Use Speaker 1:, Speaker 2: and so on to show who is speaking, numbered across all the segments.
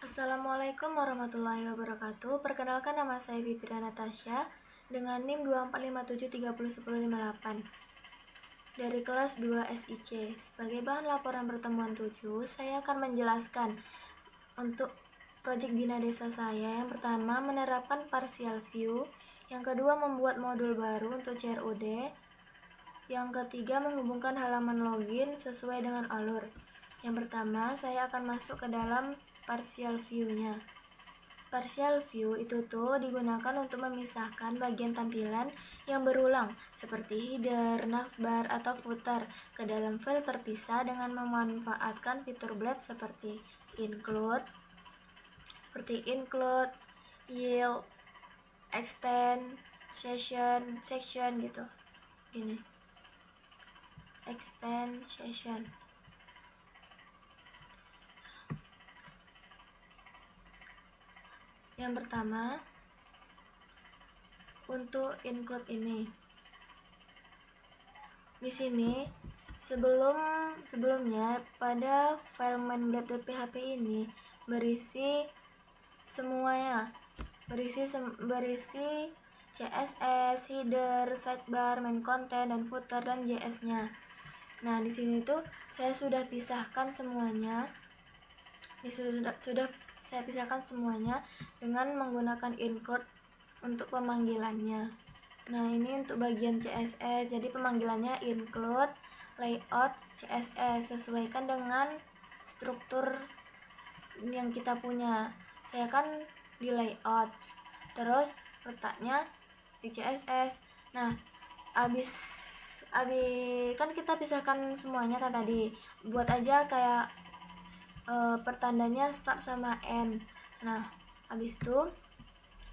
Speaker 1: Assalamualaikum warahmatullahi wabarakatuh. Perkenalkan, nama saya Fitria Natasha dengan NIM 245730108 dari kelas 2 SIC. Sebagai bahan laporan pertemuan 7, saya akan menjelaskan untuk proyek Bina Desa saya. Yang pertama, menerapkan partial view. Yang kedua, membuat modul baru untuk CRUD. Yang ketiga, menghubungkan halaman login sesuai dengan alur. Yang pertama, saya akan masuk ke dalam partial view-nya. Partial view itu tuh digunakan untuk memisahkan bagian tampilan yang berulang seperti header, navbar, atau footer ke dalam file terpisah dengan memanfaatkan fitur blend seperti include, yield, extend, section gitu. Gini. Extend section. Yang pertama, untuk include ini. Di sini sebelumnya pada file main.php ini berisi semuanya. Berisi CSS, header, sidebar, main content, dan footer, dan JS-nya. Nah, di sini tuh saya sudah pisahkan semuanya. Saya pisahkan semuanya dengan menggunakan include untuk pemanggilannya. Nah, ini untuk bagian CSS. Jadi pemanggilannya include layout CSS, sesuaikan dengan struktur yang kita punya. Saya kan di layout, terus letaknya di CSS. Nah, habis kan kita pisahkan semuanya kan tadi. Buat aja kayak pertandanya start sama end. Nah, habis itu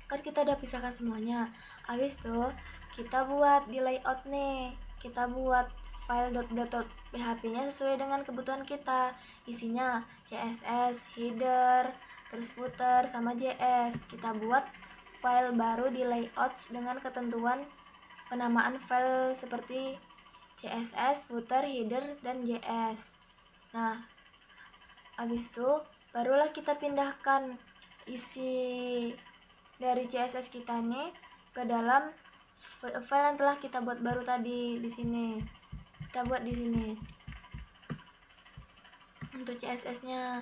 Speaker 1: kan kita udah pisahkan semuanya. Habis itu kita buat di layout nih. Kita buat file .php-nya sesuai dengan kebutuhan kita. Isinya CSS, header, terus footer, sama JS. Kita buat file baru di layout dengan ketentuan penamaan file seperti CSS, footer, header, dan JS. Nah, habis itu barulah kita pindahkan isi dari CSS kita nih ke dalam file yang telah kita buat baru tadi. Di sini kita buat di sini untuk CSS-nya.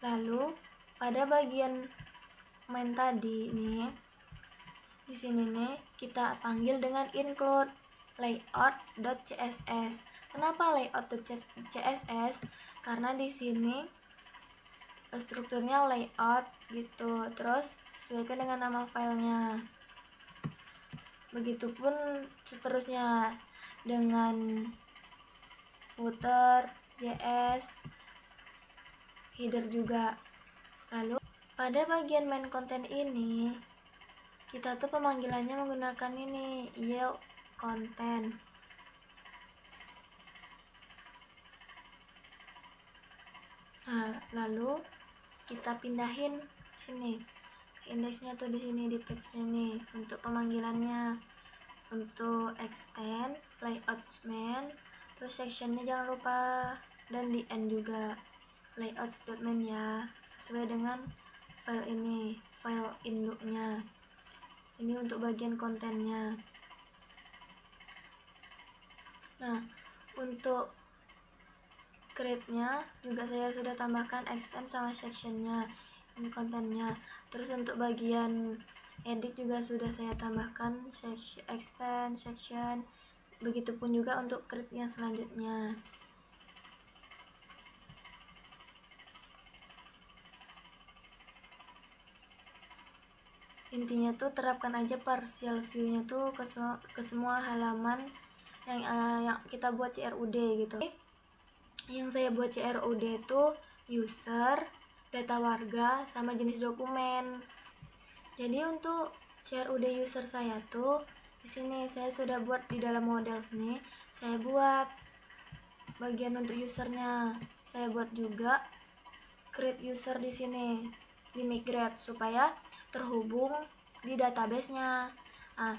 Speaker 1: Lalu pada bagian main tadi nih, di sini nih kita panggil dengan include layout.css. Kenapa layout.css? Karena di sini strukturnya layout gitu, terus sesuaikan dengan nama filenya. Begitupun seterusnya dengan footer, JS, header juga. Lalu pada bagian main content ini kita tuh pemanggilannya menggunakan ini, yield content. Nah, lalu kita pindahin sini indeksnya tuh di sini, di page ini untuk pemanggilannya. Untuk extend, layout main, terus sectionnya jangan lupa, dan di end juga layout.main ya, sesuai dengan file ini, file induknya. Ini untuk bagian kontennya. Nah, untuk create-nya juga saya sudah tambahkan extend sama sectionnya, ini kontennya. Terus untuk bagian edit juga sudah saya tambahkan extend, section. Begitupun juga untuk create yang selanjutnya. Intinya tuh terapkan aja partial view-nya tuh ke semua halaman yang kita buat CRUD gitu. Yang saya buat CRUD itu user, data warga, sama jenis dokumen. Jadi untuk CRUD user saya tuh di sini saya sudah buat di dalam model sini. Saya buat bagian untuk usernya. Saya buat juga create user di sini, di migrate supaya terhubung di database-nya. Nah,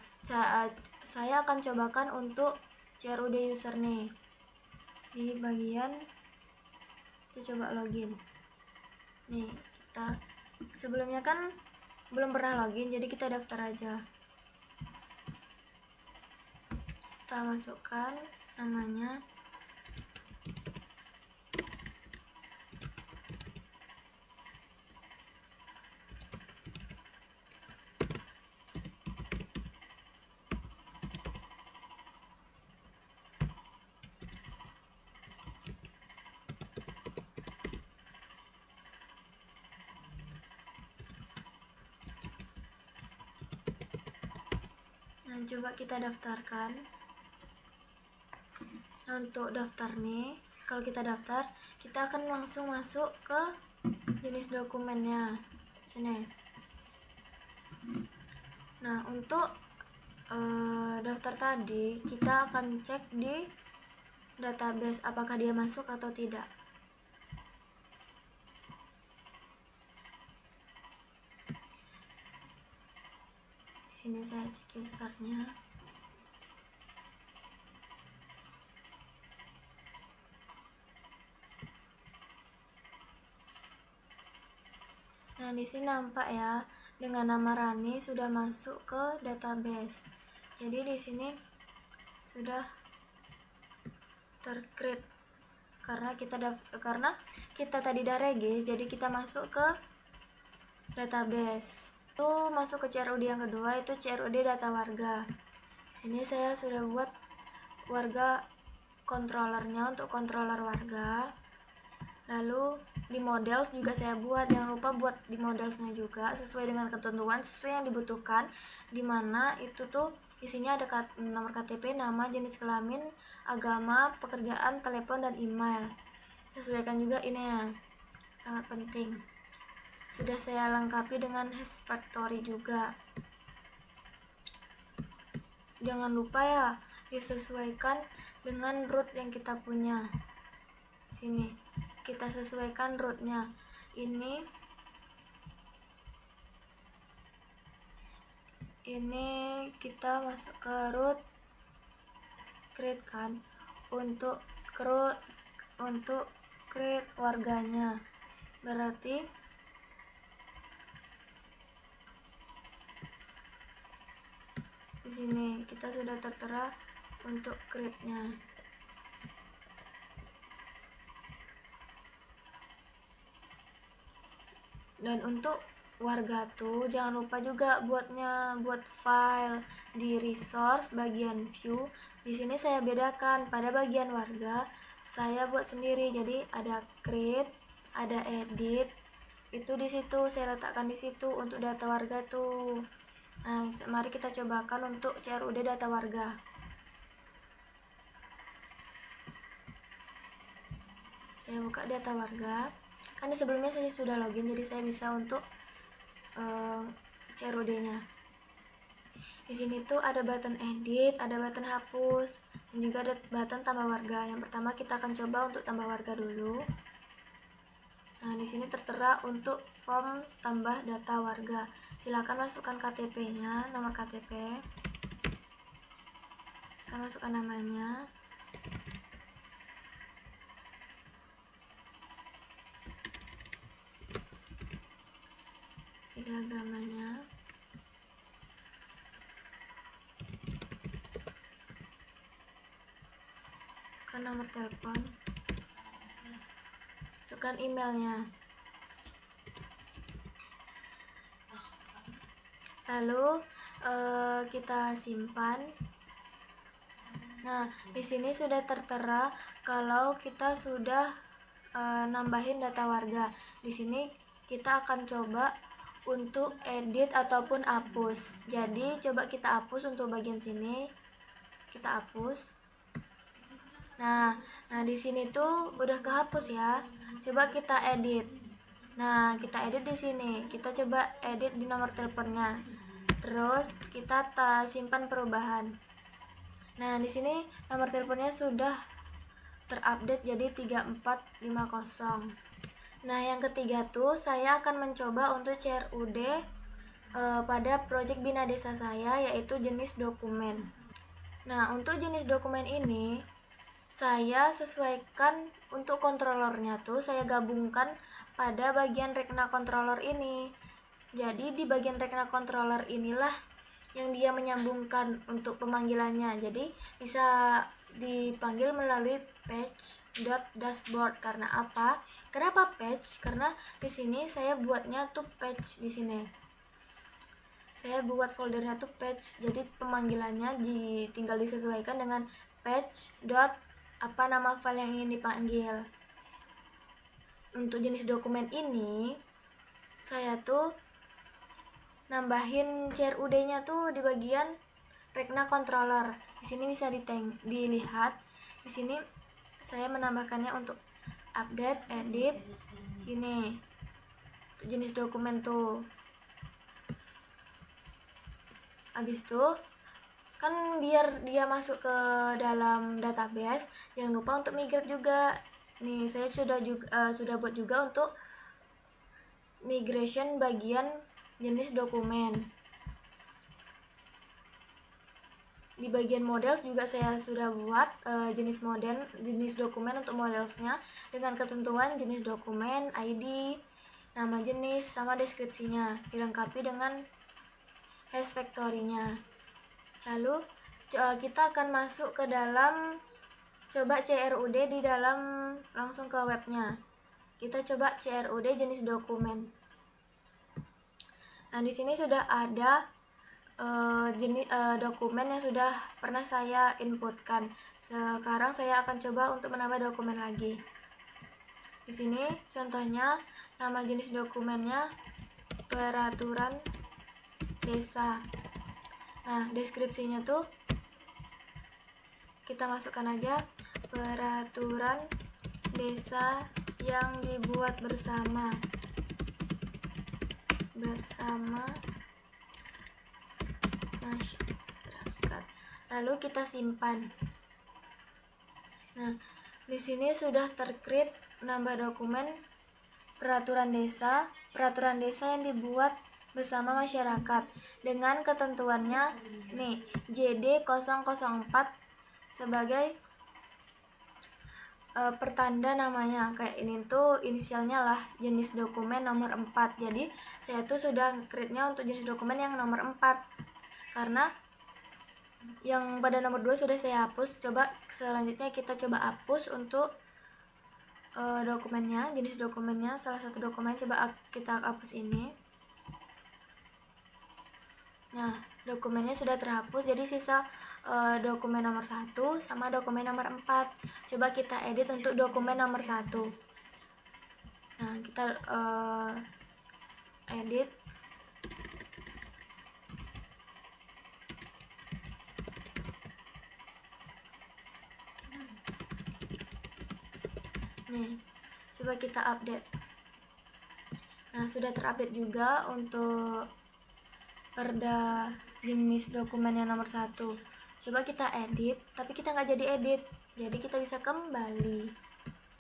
Speaker 1: saya akan cobakan untuk CRUD user nih. Di bagian kita coba login. Nih, kita sebelumnya kan belum pernah login, jadi kita daftar aja. Kita masukkan namanya. Nah, coba kita daftarkan. Nah, untuk daftar nih, kalau kita daftar, kita akan langsung masuk ke jenis dokumennya. Sini. Nah, untuk daftar tadi, kita akan cek di database apakah dia masuk atau tidak. Di sini saya cek usernya. Nah, di sini nampak ya, dengan nama Rani sudah masuk ke database. Jadi di sini sudah tercreate karena kita tadi udah regis, jadi kita masuk ke database. Itu masuk ke CRUD yang kedua, itu CRUD data warga. Sini saya sudah buat warga controllernya untuk controller warga. Lalu di models juga saya buat, jangan lupa buat di modelsnya juga sesuai dengan ketentuan, sesuai yang dibutuhkan, dimana itu tuh isinya ada nomor KTP, nama, jenis kelamin, agama, pekerjaan, telepon, dan email. Sesuaikan juga ini ya, sangat penting. Sudah saya lengkapi dengan hash factory juga. Jangan lupa ya, disesuaikan dengan root yang kita punya. Sini kita sesuaikan rootnya. Ini kita masuk ke root, create kan, untuk create warganya. Berarti di sini kita sudah tertera untuk create-nya. Dan untuk warga tuh jangan lupa juga buat file di resource bagian view. Di sini saya bedakan, pada bagian warga saya buat sendiri, jadi ada create, ada edit, itu di situ saya letakkan di situ untuk data warga tuh. Nah, mari kita cobakan untuk CRUD data warga. Saya buka data warga. Kan sebelumnya saya sudah login, jadi saya bisa untuk CRUD-nya. Di sini tuh ada button edit, ada button hapus, dan juga ada button tambah warga. Yang pertama kita akan coba untuk tambah warga dulu. Nah, di sini tertera untuk form tambah data warga. Silakan masukkan KTP-nya, nomor KTP. Kita masukkan namanya. Pilih agamanya. Masukkan nomor telepon. Masukkan emailnya. Lalu kita simpan. Nah, di sini sudah tertera kalau kita sudah nambahin data warga. Di sini kita akan coba untuk edit ataupun hapus. Jadi coba kita hapus untuk bagian sini. Kita hapus. Nah, di sini tuh udah kehapus ya. Coba kita edit. Nah, kita edit di sini. Kita coba edit di nomor teleponnya. Terus kita simpan perubahan. Nah, di sini nomor teleponnya sudah terupdate jadi 3450. Nah, yang ketiga tuh saya akan mencoba untuk CRUD pada project Bina Desa saya, yaitu jenis dokumen. Nah, untuk jenis dokumen ini saya sesuaikan untuk controllernya tuh saya gabungkan pada bagian Regna Controller ini. Jadi di bagian Regna Controller inilah yang dia menyambungkan untuk pemanggilannya. Jadi bisa dipanggil melalui page.dashboard. Karena apa? Kenapa page? Karena di sini saya buatnya tuh page di sini. Saya buat foldernya tuh page. Jadi pemanggilannya tinggal disesuaikan dengan page. Apa nama file yang ingin dipanggil. Untuk jenis dokumen ini saya tuh nambahin CRUD-nya tuh di bagian Regna Controller. Di sini bisa dilihat. Di sini saya menambahkannya untuk update, edit, ini untuk jenis dokumen tuh. Habis tuh kan biar dia masuk ke dalam database, jangan lupa untuk migrate juga. Nih saya sudah buat juga untuk migration bagian jenis dokumen. Di bagian models juga saya sudah buat jenis dokumen untuk modelsnya dengan ketentuan jenis dokumen, ID, nama jenis, sama deskripsinya, dilengkapi dengan hash factory-nya. Lalu kita akan masuk ke dalam coba CRUD di dalam langsung ke webnya. Kita coba CRUD jenis dokumen. Nah, di sini sudah ada jenis dokumen yang sudah pernah saya inputkan. Sekarang saya akan coba untuk menambah dokumen lagi. Di sini contohnya nama jenis dokumennya peraturan desa. Nah, deskripsinya tuh kita masukkan aja peraturan desa yang dibuat bersama masyarakat. Lalu kita simpan. Nah, di sini sudah tercreate nambah dokumen peraturan desa yang dibuat bersama masyarakat dengan ketentuannya nih JD 004 sebagai pertanda namanya. Kayak ini tuh inisialnya lah jenis dokumen nomor 4. Jadi saya tuh sudah create-nya untuk jenis dokumen yang nomor 4 karena yang pada nomor 2 sudah saya hapus. Coba selanjutnya kita coba hapus untuk dokumennya, jenis dokumennya, salah satu dokumen coba kita hapus ini. Nah, dokumennya sudah terhapus, jadi sisa dokumen nomor 1 sama dokumen nomor 4. Coba kita edit untuk dokumen nomor 1. Nah, kita edit. Nih, coba kita update. Nah, sudah terupdate juga untuk perda jenis dokumen yang nomor 1. Coba kita edit, tapi kita nggak jadi edit, jadi kita bisa kembali.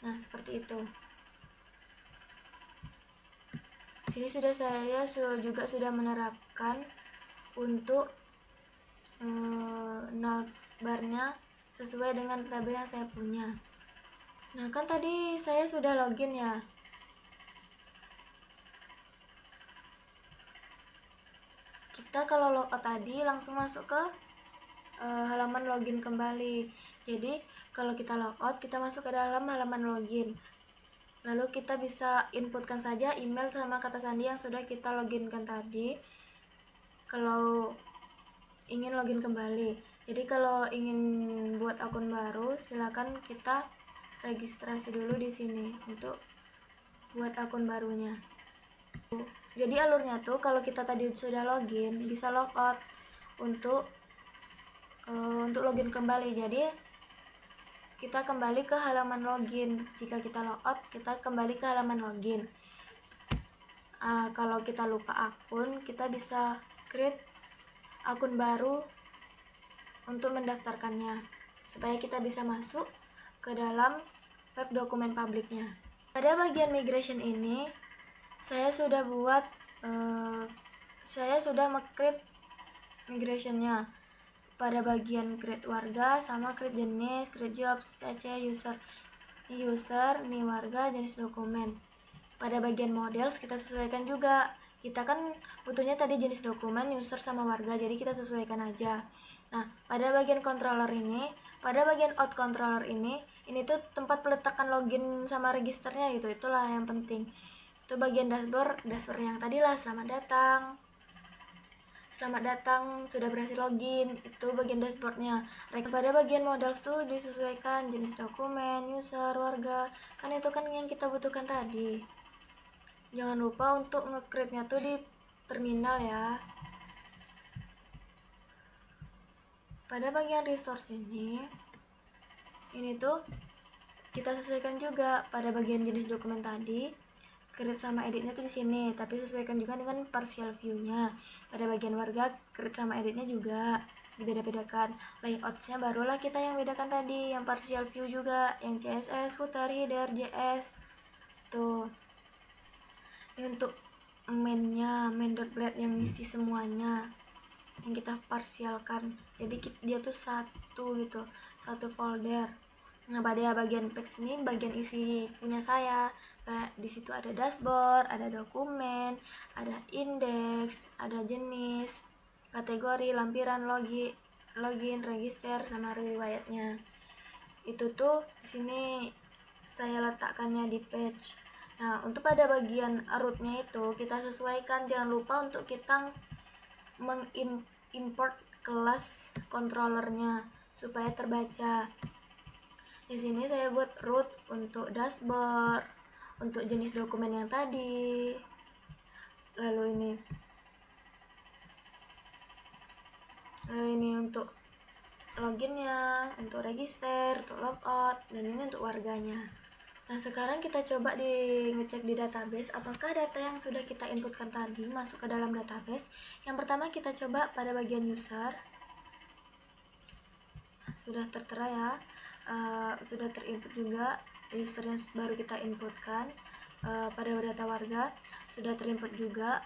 Speaker 1: Nah, seperti itu. Sini saya juga sudah menerapkan untuk navbarnya sesuai dengan tabel yang saya punya. Nah, kan tadi saya sudah login ya. Kita kalau logout tadi langsung masuk ke halaman login kembali. Jadi kalau kita logout, kita masuk ke dalam halaman login. Lalu kita bisa inputkan saja email sama kata sandi yang sudah kita loginkan tadi. Kalau ingin login kembali. Jadi kalau ingin buat akun baru, silakan kita registrasi dulu di sini untuk buat akun barunya. Jadi alurnya tuh kalau kita tadi sudah login, bisa logout untuk login kembali. Jadi kita kembali ke halaman login. Jika kita logout, kita kembali ke halaman login. Kalau kita lupa akun, kita bisa create akun baru untuk mendaftarkannya supaya kita bisa masuk ke dalam web dokumen publiknya. Pada bagian migration ini saya sudah buat create migrationnya pada bagian create warga sama create jenis, create jobs, user ini warga, jenis dokumen. pada bagian models kita sesuaikan juga. Kita kan butuhnya tadi jenis dokumen, user sama warga, jadi kita sesuaikan aja. Nah, pada bagian controller ini, pada bagian out controller ini tuh tempat peletakan login sama registernya gitu. Itulah yang penting. Itu bagian dashboard yang tadi lah, selamat datang, sudah berhasil login. Itu bagian dashboardnya. Pada bagian models tuh disesuaikan jenis dokumen, user, warga. Kan itu kan yang kita butuhkan tadi. Jangan lupa untuk nge-create-nya tuh di terminal ya. Pada bagian resource ini tuh kita sesuaikan juga pada bagian jenis dokumen tadi. Create sama editnya tuh di sini, tapi sesuaikan juga dengan partial view-nya. Pada bagian warga, create sama editnya juga dibeda-bedakan. Layout-nya barulah kita yang bedakan tadi, yang partial view juga, yang CSS, footer, header, JS. Tuh. Ini untuk main-nya, main.blade yang isi semuanya, yang kita parsialkan. Jadi dia tuh satu gitu, satu folder. Nah, pada bagian text ini bagian isi punya saya. Nah, di situ ada dashboard, ada dokumen, ada indeks, ada jenis, kategori, lampiran, login, register, sama riwayatnya. Itu tuh di sini saya letakkannya di page. Nah, untuk pada bagian rootnya itu kita sesuaikan. Jangan lupa untuk kita mengimport kelas controllernya supaya terbaca. Di sini saya buat root untuk dashboard, untuk jenis dokumen yang tadi. Lalu ini untuk loginnya, untuk register, untuk logout, dan ini untuk warganya. Nah, sekarang kita coba ngecek di database apakah data yang sudah kita inputkan tadi masuk ke dalam database. Yang pertama kita coba pada bagian user. Sudah tertera ya, sudah terinput juga user yang baru kita inputkan. Pada data warga sudah terinput juga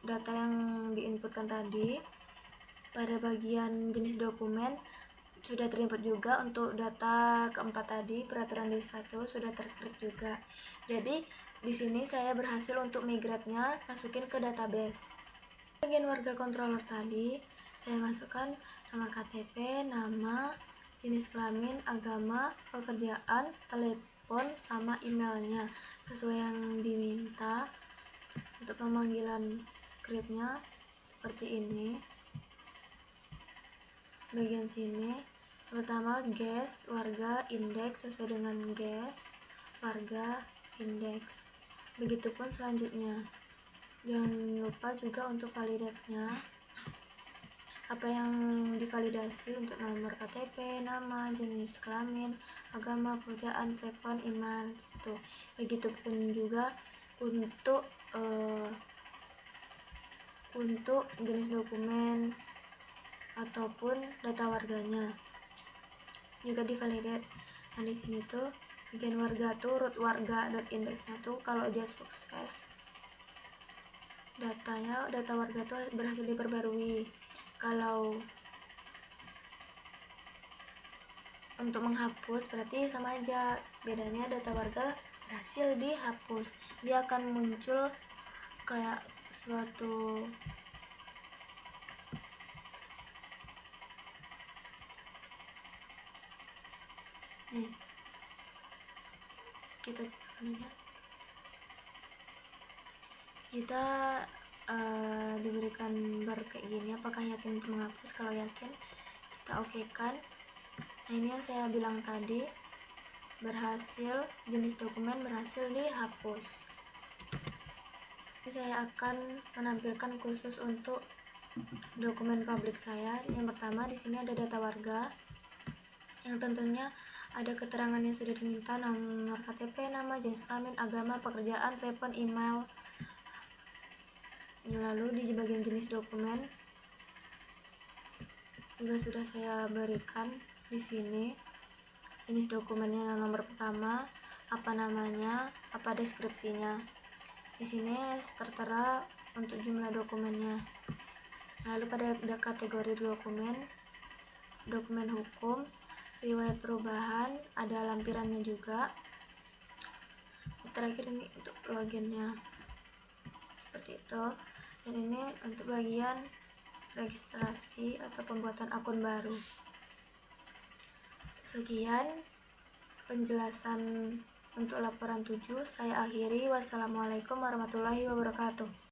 Speaker 1: data yang diinputkan tadi. Pada bagian jenis dokumen sudah terinput juga untuk data keempat tadi, peraturan D1 sudah terklik juga. Jadi di sini saya berhasil untuk migrate-nya masukin ke database. Bagian warga controller tadi saya masukkan nama KTP, nama, jenis kelamin, agama, pekerjaan, telepon, sama emailnya sesuai yang diminta. Untuk pemanggilan create-nya seperti ini. Bagian sini pertama guest, warga, indeks sesuai dengan guest, warga, indeks. Begitupun selanjutnya. Jangan lupa juga untuk validate-nya. Apa yang divalidasi untuk nomor KTP, nama, jenis kelamin, agama, pekerjaan, telepon, email itu. Begitupun juga untuk jenis dokumen ataupun data warganya juga divalidate. Nah, di sini tuh bagian warga tuh root warga.indexnya tuh kalau dia sukses, data warga tuh berhasil diperbarui. Kalau untuk menghapus berarti sama aja, bedanya data warga berhasil dihapus, dia akan muncul kayak suatu kita coba aja. Kita diberikan bar kayak gini, apakah yakin untuk menghapus? Kalau yakin kita oke kan. Nah, ini yang saya bilang tadi, berhasil, jenis dokumen berhasil dihapus. Ini saya akan menampilkan khusus untuk dokumen publik saya. Yang pertama di sini ada data warga yang tentunya ada keterangan yang sudah diminta, nomor KTP, nama, jenis kelamin, agama, pekerjaan, telepon, email. Lalu di bagian jenis dokumen juga sudah saya berikan di sini jenis dokumennya. Nomor pertama, apa namanya, apa deskripsinya. Di sini tertera untuk jumlah dokumennya. Lalu pada kategori dokumen hukum, riwayat perubahan, ada lampirannya juga. terakhir ini untuk loginnya seperti itu. Dan ini untuk bagian registrasi atau pembuatan akun baru. Sekian penjelasan untuk laporan 7 saya akhiri. Wassalamualaikum warahmatullahi wabarakatuh.